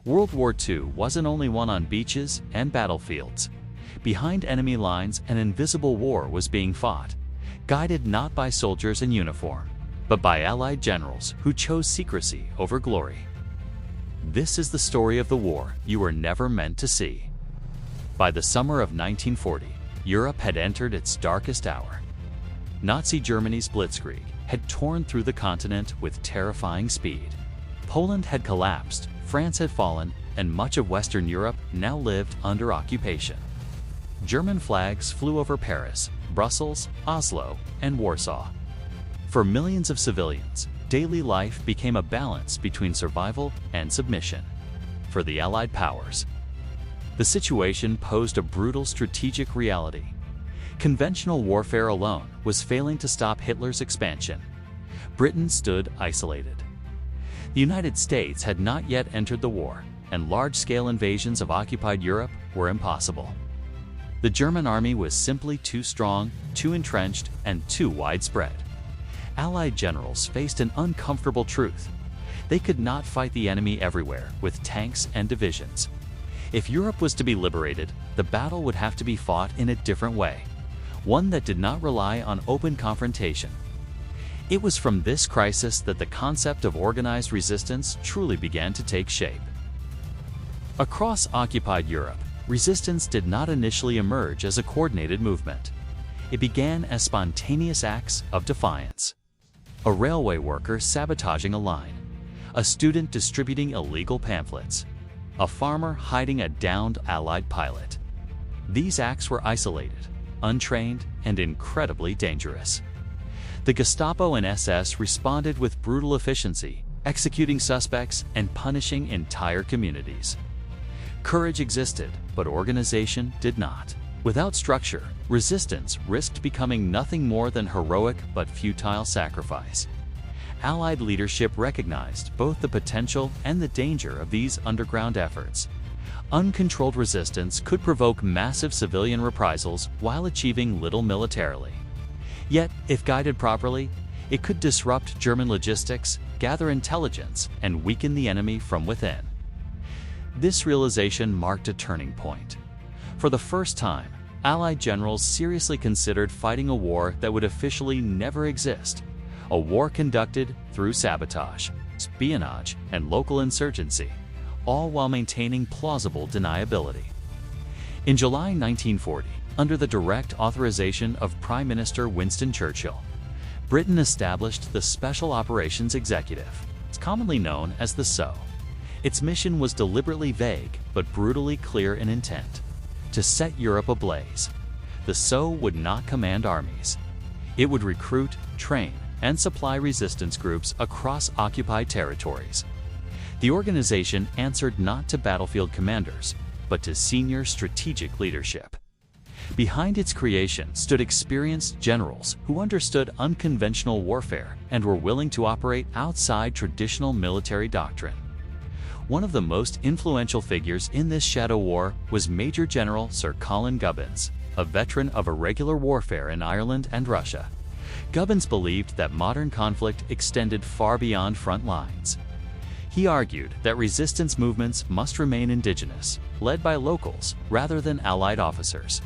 World War II wasn't only won on beaches and battlefields. Behind enemy lines, an invisible war was being fought, guided not by soldiers in uniform, but by Allied generals who chose secrecy over glory. This is the story of the war you were never meant to see. By the summer of 1940, Europe had entered its darkest hour. Nazi Germany's blitzkrieg had torn through the continent with terrifying speed. Poland had collapsed, France had fallen, and much of Western Europe now lived under occupation. German flags flew over Paris, Brussels, Oslo, and Warsaw. For millions of civilians, daily life became a balance between survival and submission. For the Allied powers, the situation posed a brutal strategic reality. Conventional warfare alone was failing to stop Hitler's expansion. Britain stood isolated. The United States had not yet entered the war, and large-scale invasions of occupied Europe were impossible. The German army was simply too strong, too entrenched, and too widespread. Allied generals faced an uncomfortable truth. They could not fight the enemy everywhere with tanks and divisions. If Europe was to be liberated, the battle would have to be fought in a different way, one that did not rely on open confrontation. It was from this crisis that the concept of organized resistance truly began to take shape. Across occupied Europe, resistance did not initially emerge as a coordinated movement. It began as spontaneous acts of defiance. A railway worker sabotaging a line, a student distributing illegal pamphlets, a farmer hiding a downed Allied pilot. These acts were isolated, untrained, and incredibly dangerous. The Gestapo and SS responded with brutal efficiency, executing suspects and punishing entire communities. Courage existed, but organization did not. Without structure, resistance risked becoming nothing more than heroic but futile sacrifice. Allied leadership recognized both the potential and the danger of these underground efforts. Uncontrolled resistance could provoke massive civilian reprisals while achieving little militarily. Yet, if guided properly, it could disrupt German logistics, gather intelligence, and weaken the enemy from within. This realization marked a turning point. For the first time, Allied generals seriously considered fighting a war that would officially never exist, a war conducted through sabotage, espionage, and local insurgency, all while maintaining plausible deniability. In July 1940, under the direct authorization of Prime Minister Winston Churchill, Britain established the Special Operations Executive. It's commonly known as the SO. Its mission was deliberately vague but brutally clear in intent: to set Europe ablaze. The SO would not command armies. It would recruit, train, and supply resistance groups across occupied territories. The organization answered not to battlefield commanders, but to senior strategic leadership. Behind its creation stood experienced generals who understood unconventional warfare and were willing to operate outside traditional military doctrine. One of the most influential figures in this shadow war was Major General Sir Colin Gubbins, a veteran of irregular warfare in Ireland and Russia. Gubbins believed that modern conflict extended far beyond front lines. He argued that resistance movements must remain indigenous, led by locals rather than Allied officers.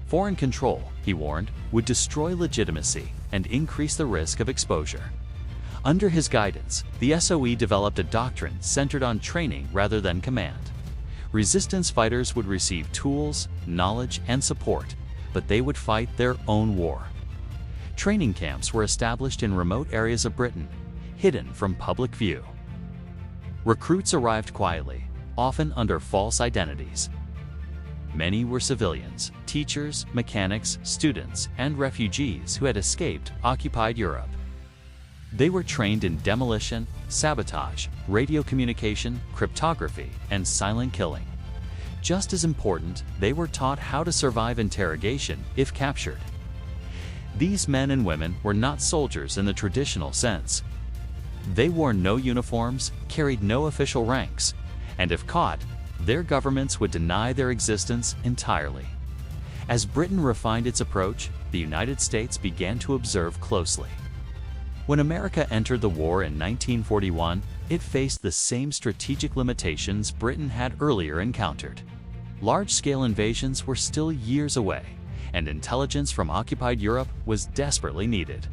Foreign control, he warned, would destroy legitimacy and increase the risk of exposure. Under his guidance, the SOE developed a doctrine centered on training rather than command. Resistance fighters would receive tools, knowledge, and support, but they would fight their own war. Training camps were established in remote areas of Britain, hidden from public view. Recruits arrived quietly, often under false identities. Many were civilians, teachers, mechanics, students, and refugees who had escaped occupied Europe. They were trained in demolition, sabotage, radio communication, cryptography, and silent killing. Just as important, they were taught how to survive interrogation if captured. These men and women were not soldiers in the traditional sense. They wore no uniforms, carried no official ranks, and if caught, their governments would deny their existence entirely. As Britain refined its approach, the United States began to observe closely. When America entered the war in 1941, It faced the same strategic limitations Britain had earlier encountered. Large-scale invasions were still years away, and intelligence from occupied Europe was desperately needed.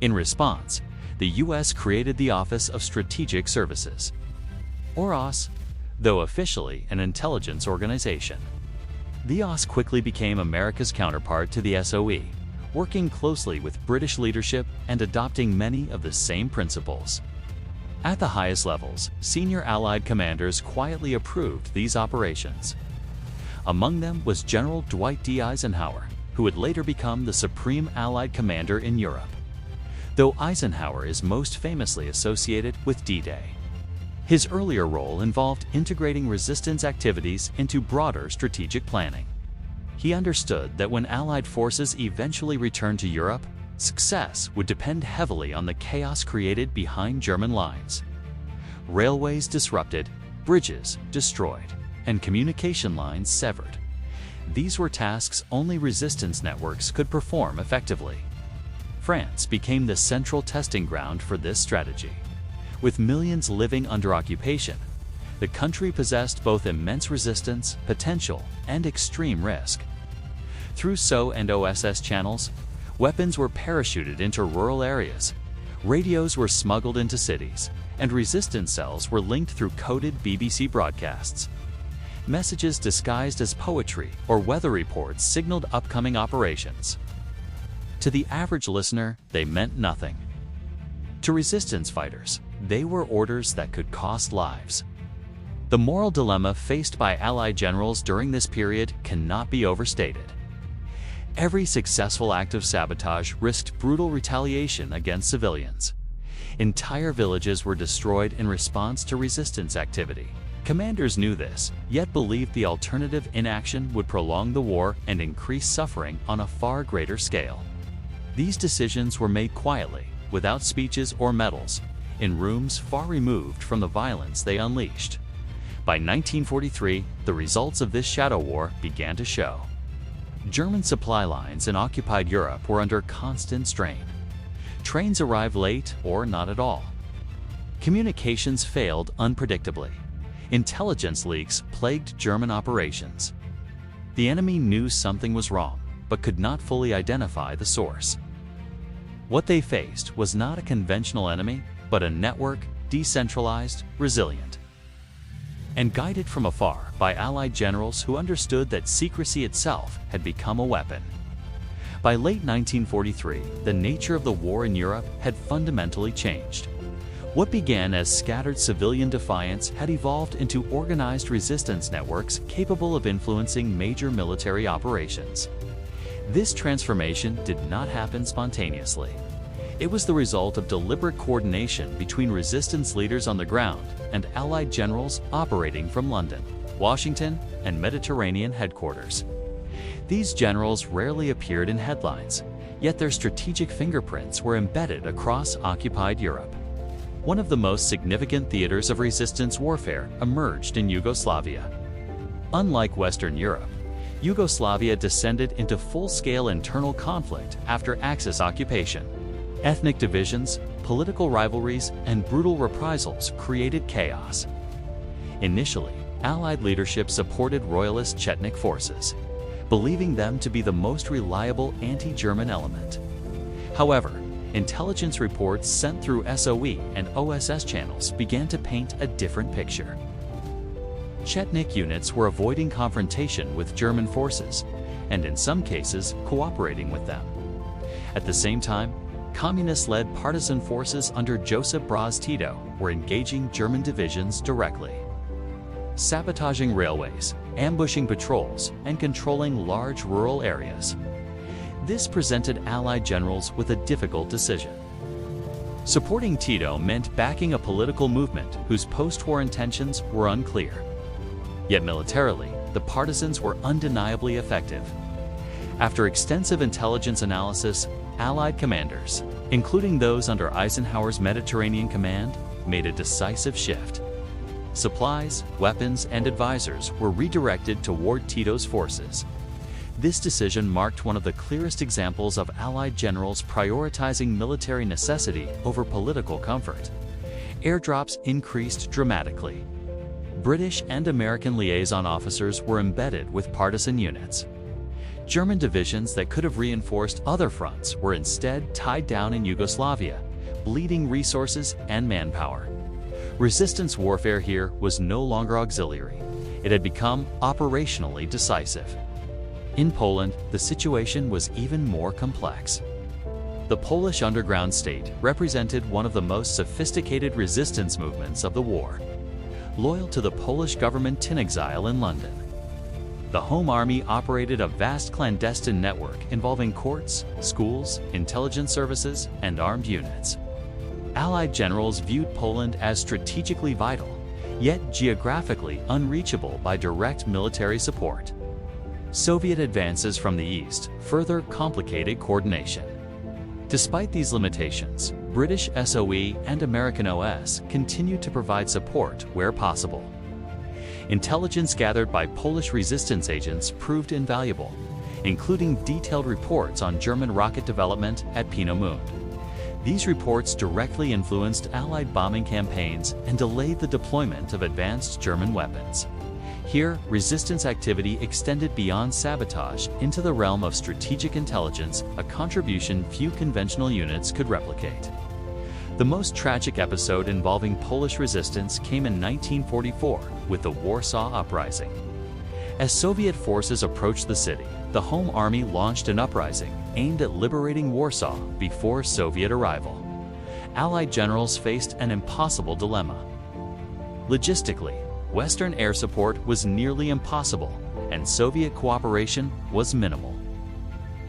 In response, the U.S. created the Office of Strategic Services, or OSS, though officially an intelligence organization. The OSS quickly became America's counterpart to the SOE, working closely with British leadership and adopting many of the same principles. At the highest levels, senior Allied commanders quietly approved these operations. Among them was General Dwight D. Eisenhower, who would later become the Supreme Allied Commander in Europe, though Eisenhower is most famously associated with D-Day. His earlier role involved integrating resistance activities into broader strategic planning. He understood that when Allied forces eventually returned to Europe, success would depend heavily on the chaos created behind German lines. Railways disrupted, bridges destroyed, and communication lines severed. These were tasks only resistance networks could perform effectively. France became the central testing ground for this strategy. With millions living under occupation, the country possessed both immense resistance, potential, and extreme risk. Through SO and OSS channels, weapons were parachuted into rural areas, radios were smuggled into cities, and resistance cells were linked through coded BBC broadcasts. Messages disguised as poetry or weather reports signaled upcoming operations. To the average listener, they meant nothing. To resistance fighters, they were orders that could cost lives. The moral dilemma faced by Allied generals during this period cannot be overstated. Every successful act of sabotage risked brutal retaliation against civilians. Entire villages were destroyed in response to resistance activity. Commanders knew this, yet believed the alternative inaction would prolong the war and increase suffering on a far greater scale. These decisions were made quietly, without speeches or medals, in rooms far removed from the violence they unleashed. By 1943, the results of this shadow war began to show. German supply lines in occupied Europe were under constant strain. Trains arrived late or not at all. Communications failed unpredictably. Intelligence leaks plagued German operations. The enemy knew something was wrong, but could not fully identify the source. What they faced was not a conventional enemy, but a network, decentralized, resilient, and guided from afar by Allied generals who understood that secrecy itself had become a weapon. By late 1943, the nature of the war in Europe had fundamentally changed. What began as scattered civilian defiance had evolved into organized resistance networks capable of influencing major military operations. This transformation did not happen spontaneously. It was the result of deliberate coordination between resistance leaders on the ground and Allied generals operating from London, Washington, and Mediterranean headquarters. These generals rarely appeared in headlines, yet their strategic fingerprints were embedded across occupied Europe. One of the most significant theaters of resistance warfare emerged in Yugoslavia. Unlike Western Europe, Yugoslavia descended into full-scale internal conflict after Axis occupation. Ethnic divisions, political rivalries, and brutal reprisals created chaos. Initially, Allied leadership supported royalist Chetnik forces, believing them to be the most reliable anti-German element. However, intelligence reports sent through SOE and OSS channels began to paint a different picture. Chetnik units were avoiding confrontation with German forces, and in some cases, cooperating with them. At the same time, communist-led partisan forces under Josip Broz Tito were engaging German divisions directly, sabotaging railways, ambushing patrols, and controlling large rural areas. This presented Allied generals with a difficult decision. Supporting Tito meant backing a political movement whose post-war intentions were unclear. Yet militarily, the partisans were undeniably effective. After extensive intelligence analysis, Allied commanders, including those under Eisenhower's Mediterranean Command, made a decisive shift. Supplies, weapons, and advisors were redirected toward Tito's forces. This decision marked one of the clearest examples of Allied generals prioritizing military necessity over political comfort. airdrops increased dramatically. British and American liaison officers were embedded with partisan units. German divisions that could have reinforced other fronts were instead tied down in Yugoslavia, bleeding resources and manpower. Resistance warfare here was no longer auxiliary. It had become operationally decisive. In Poland, the situation was even more complex. The Polish underground state represented one of the most sophisticated resistance movements of the war, loyal to the Polish government in exile in London. The Home Army operated a vast clandestine network involving courts, schools, intelligence services, and armed units. Allied generals viewed Poland as strategically vital, yet geographically unreachable by direct military support. Soviet advances from the east further complicated coordination. Despite these limitations, British SOE and American OS continued to provide support where possible. Intelligence gathered by Polish resistance agents proved invaluable, including detailed reports on German rocket development at Peenemünde. These reports directly influenced Allied bombing campaigns and delayed the deployment of advanced German weapons. Here, resistance activity extended beyond sabotage into the realm of strategic intelligence, a contribution few conventional units could replicate. The most tragic episode involving Polish resistance came in 1944 with the Warsaw Uprising. As Soviet forces approached the city, the Home Army launched an uprising aimed at liberating Warsaw before Soviet arrival. Allied generals faced an impossible dilemma. Logistically, Western air support was nearly impossible, and Soviet cooperation was minimal.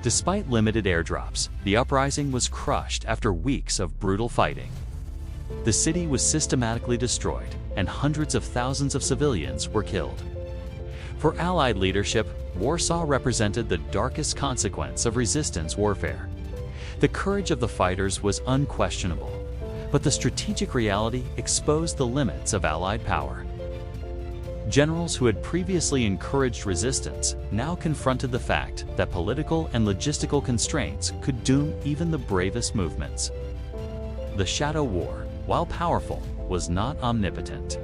Despite limited airdrops, the uprising was crushed after weeks of brutal fighting. The city was systematically destroyed, and hundreds of thousands of civilians were killed. For Allied leadership, Warsaw represented the darkest consequence of resistance warfare. The courage of the fighters was unquestionable, but the strategic reality exposed the limits of Allied power. Generals who had previously encouraged resistance now confronted the fact that political and logistical constraints could doom even the bravest movements. The Shadow War, while powerful, was not omnipotent.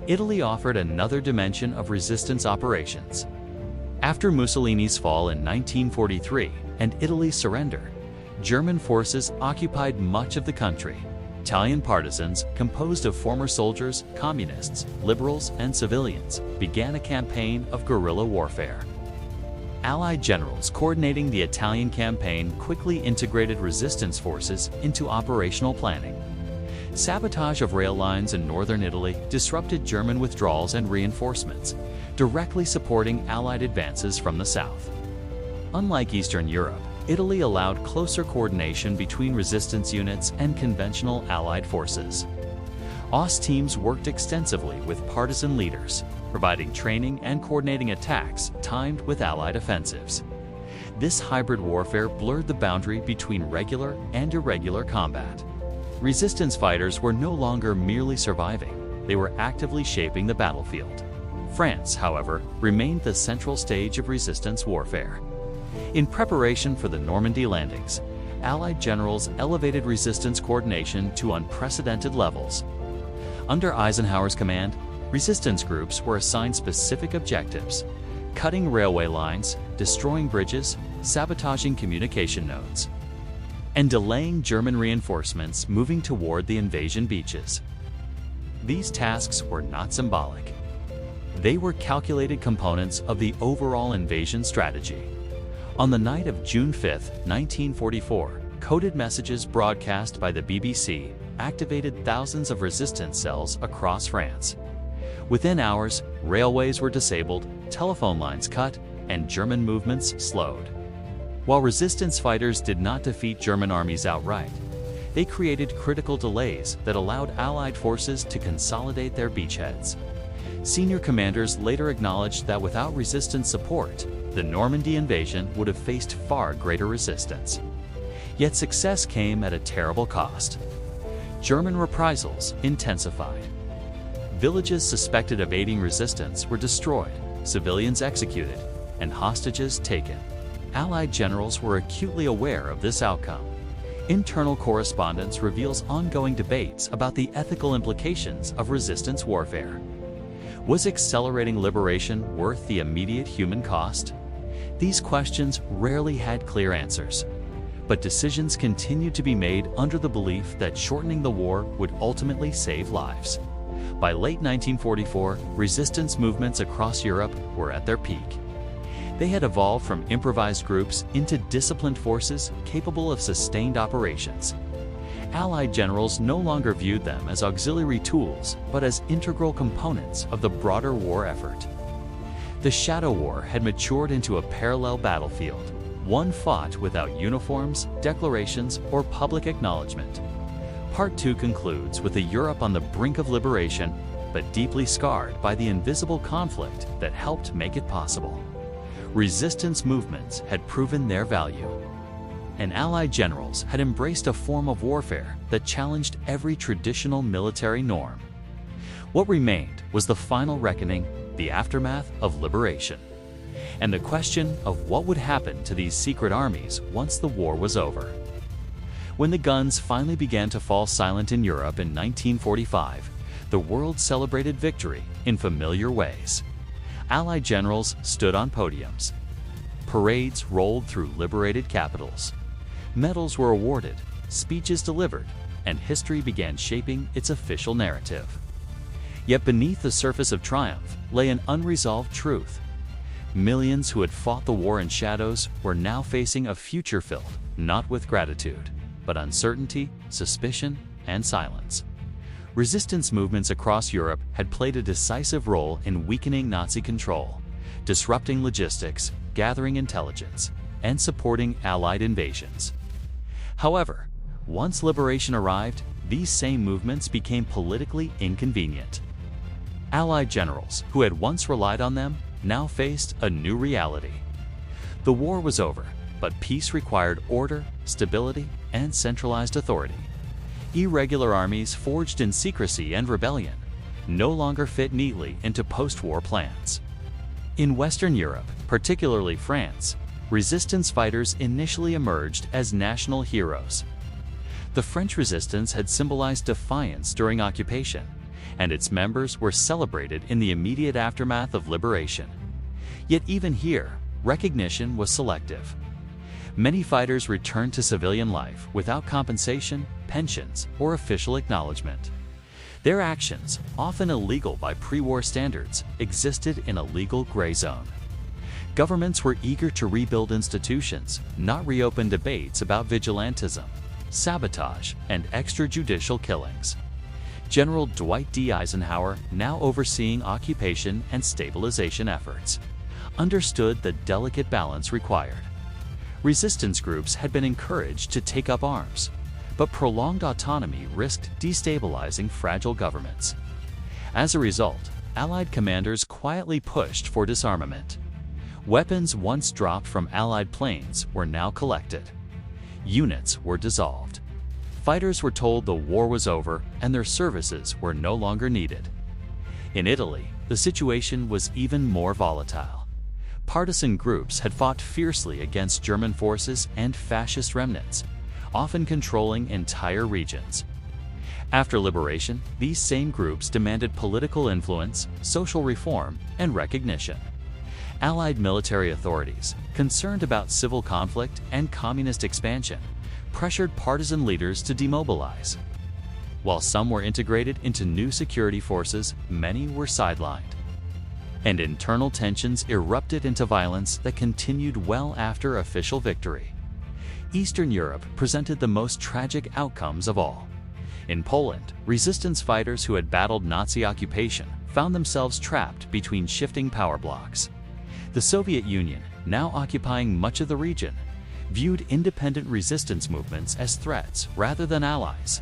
Italy offered another dimension of resistance operations. After Mussolini's fall in 1943 and Italy's surrender, German forces occupied much of the country. Italian partisans, composed of former soldiers, communists, liberals, and civilians, began a campaign of guerrilla warfare. Allied generals coordinating the Italian campaign quickly integrated resistance forces into operational planning. Sabotage of rail lines in northern Italy disrupted German withdrawals and reinforcements, directly supporting Allied advances from the south. Unlike Eastern Europe, Italy allowed closer coordination between resistance units and conventional Allied forces. OSS teams worked extensively with partisan leaders, providing training and coordinating attacks timed with Allied offensives. This hybrid warfare blurred the boundary between regular and irregular combat. Resistance fighters were no longer merely surviving, they were actively shaping the battlefield. France, however, remained the central stage of resistance warfare. In preparation for the Normandy landings, Allied generals elevated resistance coordination to unprecedented levels. Under Eisenhower's command, resistance groups were assigned specific objectives: cutting railway lines, destroying bridges, sabotaging communication nodes, and delaying German reinforcements moving toward the invasion beaches. These tasks were not symbolic. They were calculated components of the overall invasion strategy. On the night of June 5, 1944, coded messages broadcast by the BBC activated thousands of resistance cells across France. Within hours, railways were disabled, telephone lines cut, and German movements slowed. While resistance fighters did not defeat German armies outright, they created critical delays that allowed Allied forces to consolidate their beachheads. Senior commanders later acknowledged that without resistance support, the Normandy invasion would have faced far greater resistance. Yet success came at a terrible cost. German reprisals intensified. Villages suspected of aiding resistance were destroyed, civilians executed, and hostages taken. Allied generals were acutely aware of this outcome. Internal correspondence reveals ongoing debates about the ethical implications of resistance warfare. Was accelerating liberation worth the immediate human cost? These questions rarely had clear answers, but decisions continued to be made under the belief that shortening the war would ultimately save lives. By late 1944, resistance movements across Europe were at their peak. They had evolved from improvised groups into disciplined forces capable of sustained operations. Allied generals no longer viewed them as auxiliary tools, but as integral components of the broader war effort. The Shadow War had matured into a parallel battlefield, one fought without uniforms, declarations, or public acknowledgement. Part 2 concludes with a Europe on the brink of liberation, but deeply scarred by the invisible conflict that helped make it possible. Resistance movements had proven their value, and Allied generals had embraced a form of warfare that challenged every traditional military norm. What remained was the final reckoning, the aftermath of liberation, and the question of what would happen to these secret armies once the war was over. When the guns finally began to fall silent in Europe in 1945, the world celebrated victory in familiar ways. Allied generals stood on podiums. Parades rolled through liberated capitals. Medals were awarded, speeches delivered, and history began shaping its official narrative. Yet beneath the surface of triumph lay an unresolved truth. Millions who had fought the war in shadows were now facing a future filled not with gratitude, but uncertainty, suspicion, and silence. Resistance movements across Europe had played a decisive role in weakening Nazi control, disrupting logistics, gathering intelligence, and supporting Allied invasions. However, once liberation arrived, these same movements became politically inconvenient. Allied generals who had once relied on them now faced a new reality. The war was over, but peace required order, stability, and centralized authority. Irregular armies forged in secrecy and rebellion no longer fit neatly into post-war plans. In Western Europe, particularly France, resistance fighters initially emerged as national heroes. The French resistance had symbolized defiance during occupation, and its members were celebrated in the immediate aftermath of liberation. Yet even here, recognition was selective. Many fighters returned to civilian life without compensation, pensions, or official acknowledgement. Their actions, often illegal by pre-war standards, existed in a legal gray zone. Governments were eager to rebuild institutions, not reopen debates about vigilantism, sabotage, and extrajudicial killings. General Dwight D. Eisenhower, now overseeing occupation and stabilization efforts, understood the delicate balance required. Resistance groups had been encouraged to take up arms, but prolonged autonomy risked destabilizing fragile governments. As a result, Allied commanders quietly pushed for disarmament. Weapons once dropped from Allied planes were now collected. Units were dissolved. Fighters were told the war was over and their services were no longer needed. In Italy, the situation was even more volatile. Partisan groups had fought fiercely against German forces and fascist remnants, often controlling entire regions. After liberation, these same groups demanded political influence, social reform, and recognition. Allied military authorities, concerned about civil conflict and communist expansion, pressured partisan leaders to demobilize. While some were integrated into new security forces, many were sidelined. And internal tensions erupted into violence that continued well after official victory. Eastern Europe presented the most tragic outcomes of all. In Poland, resistance fighters who had battled Nazi occupation found themselves trapped between shifting power blocks. The Soviet Union, now occupying much of the region, viewed independent resistance movements as threats rather than allies.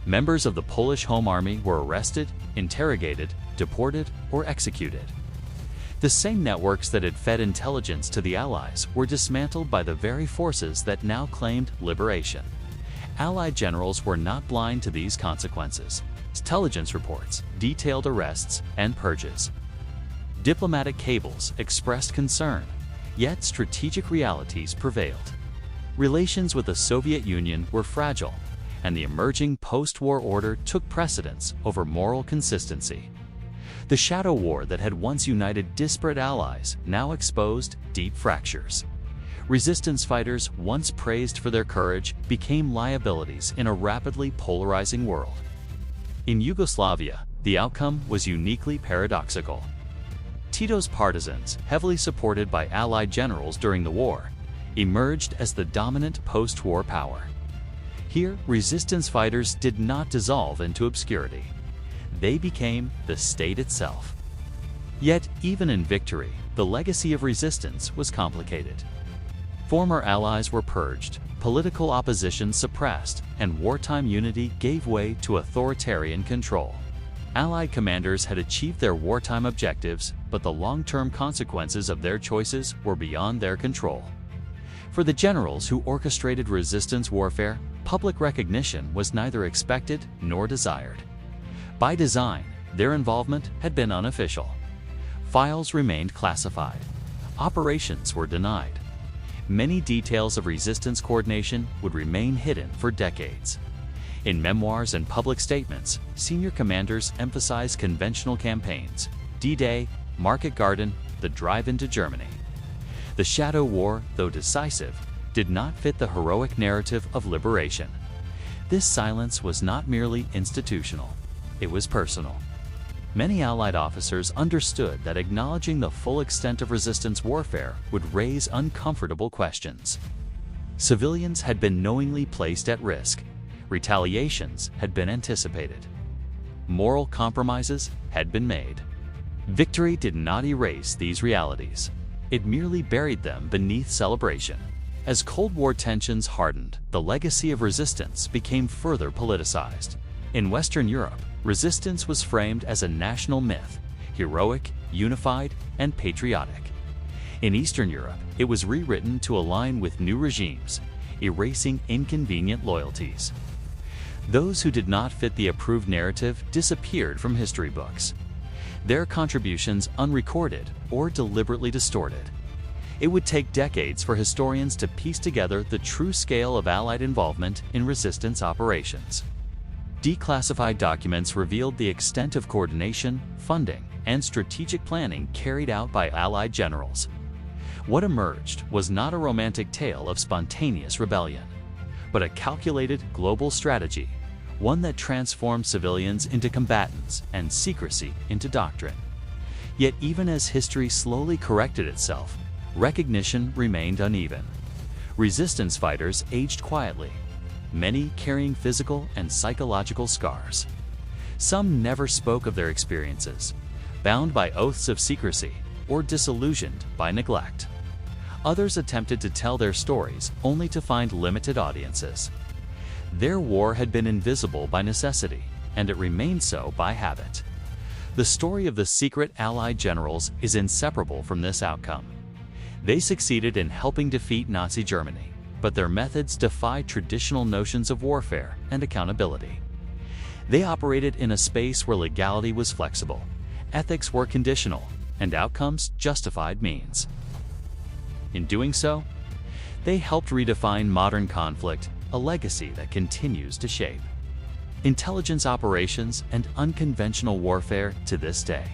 Members of the Polish Home Army were arrested, interrogated, deported, or executed. The same networks that had fed intelligence to the Allies were dismantled by the very forces that now claimed liberation. Allied generals were not blind to these consequences. Intelligence reports detailed arrests and purges. Diplomatic cables expressed concern, yet strategic realities prevailed. Relations with the Soviet Union were fragile, and the emerging post-war order took precedence over moral consistency. The shadow war that had once united disparate allies now exposed deep fractures. Resistance fighters, once praised for their courage, became liabilities in a rapidly polarizing world. In Yugoslavia, the outcome was uniquely paradoxical. Tito's partisans, heavily supported by Allied generals during the war, emerged as the dominant post-war power. Here, resistance fighters did not dissolve into obscurity. They became the state itself. Yet, even in victory, the legacy of resistance was complicated. Former allies were purged, political opposition suppressed, and wartime unity gave way to authoritarian control. Allied commanders had achieved their wartime objectives, but the long-term consequences of their choices were beyond their control. For the generals who orchestrated resistance warfare, public recognition was neither expected nor desired. By design, their involvement had been unofficial. Files remained classified. Operations were denied. Many details of resistance coordination would remain hidden for decades. In memoirs and public statements, senior commanders emphasized conventional campaigns, D-Day, Market Garden, the drive into Germany. The Shadow War, though decisive, did not fit the heroic narrative of liberation. This silence was not merely institutional, it was personal. Many Allied officers understood that acknowledging the full extent of resistance warfare would raise uncomfortable questions. Civilians had been knowingly placed at risk. Retaliations had been anticipated. Moral compromises had been made. Victory did not erase these realities. It merely buried them beneath celebration. As Cold War tensions hardened, the legacy of resistance became further politicized. In Western Europe, resistance was framed as a national myth, heroic, unified, and patriotic. In Eastern Europe, it was rewritten to align with new regimes, erasing inconvenient loyalties. Those who did not fit the approved narrative disappeared from history books, their contributions unrecorded or deliberately distorted. It would take decades for historians to piece together the true scale of Allied involvement in resistance operations. Declassified documents revealed the extent of coordination, funding, and strategic planning carried out by Allied generals. What emerged was not a romantic tale of spontaneous rebellion, but a calculated global strategy, one that transformed civilians into combatants and secrecy into doctrine. Yet even as history slowly corrected itself, recognition remained uneven. Resistance fighters aged quietly, many carrying physical and psychological scars. Some never spoke of their experiences, bound by oaths of secrecy or disillusioned by neglect. Others attempted to tell their stories only to find limited audiences. Their war had been invisible by necessity, and it remained so by habit. The story of the secret Allied generals is inseparable from this outcome. They succeeded in helping defeat Nazi Germany, but their methods defied traditional notions of warfare and accountability. They operated in a space where legality was flexible, ethics were conditional, and outcomes justified means. In doing so, they helped redefine modern conflict, a legacy that continues to shape intelligence operations and unconventional warfare to this day.